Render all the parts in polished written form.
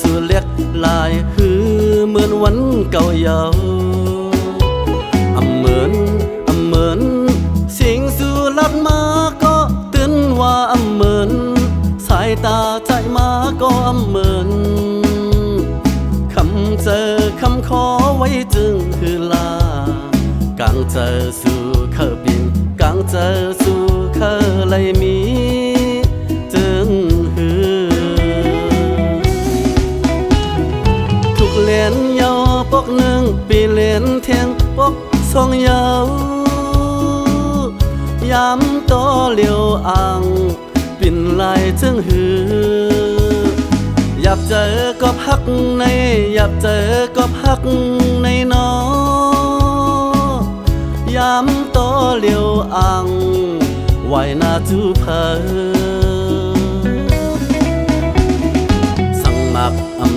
สู่เล็กลายหือเหมือนวันเก่าเยาว์เหมือนสิ่งสู่ลัดมาก็ตื่นว่าเหมือนสายตาใจมาก็เหมือนคำเจอคำขอไว้จึงคือลากางเจอสู่เคอปินกางเจอสู่เคอเลยมีจึงหือทุกเลียนยาวปกหนึ่งปีเลียนเทียงปกสองยาวยามต่อเลียวอ่างปิ่นลายจึงหืออยากเจอก็พักในอยากเจอก็พักในนอยามต่อเลียวอ่างไว้หน้าจูเพอสั่งมัก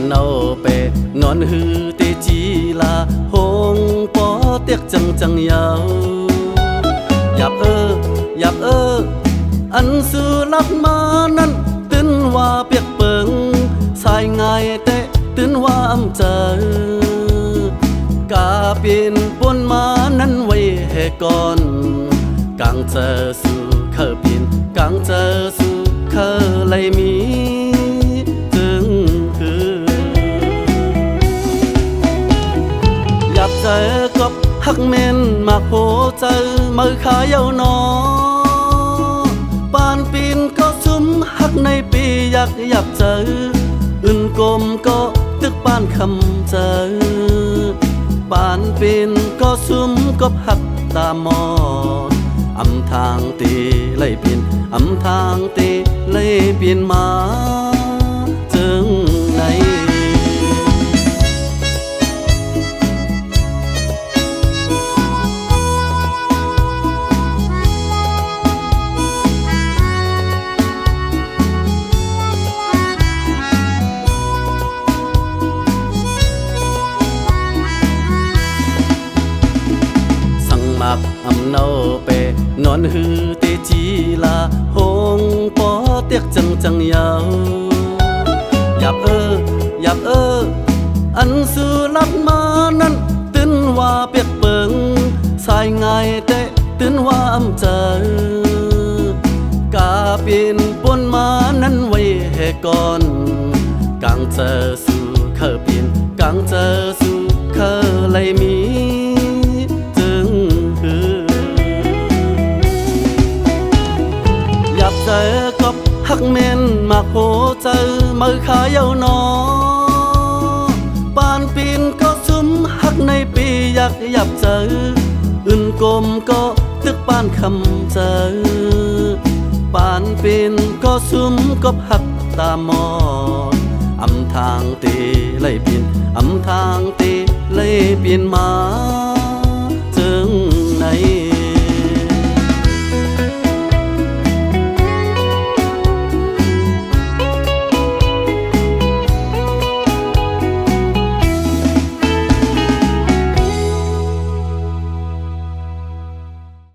เนาเปนอนหือเตจีลาหงปอเตียกจังยาวหยับอันสู่ลับมานั้นตื่นว่าเปียกเปิงสายง่ายแต่ตื่นว่าเจอกาเปลี่ยนปนมานั้นไว้ให้ก่อนกางเจอสู่เคอเปลี่ยนกางเจอสู่เคอเลยมีจึงคืออยากเจอกับฮักเมนมากโหเจอมือขายาวนอปานปีนก็ซุ่มฮักในปีอยากเจออื่นกลมก็ตึกปานคำเจอปานปีนก็ซุ่มก็ฮักตามอทางตีเลยเปลี่ยนทางตีเลยเปลี่ยนมาจึงไหนมักเนาเปนอนหือเตจีลาหงปอเตียกจังยาวหยับอันสู่ลับมานั้นตื่นว่าเปียกเปิงสายง่ายแต่ตื่นว่าเจอกาเปลี่ยนปนมานั้นไว้ให้ก่อนกางเจอสู่เคอเปลี่ยนกางเจอสู่เคอเลยมีเจอกับฮักเมนมากโหเจอมือขายาวนอปานปีนก็ซุ่มฮักในปีอยากเจออื่นกลมก็ตึกปานคำเจอปานปีนก็ซุ่มก็ฮักตามอทางตีเลยเปลี่ยนทางตีเลยเปลี่ยนมา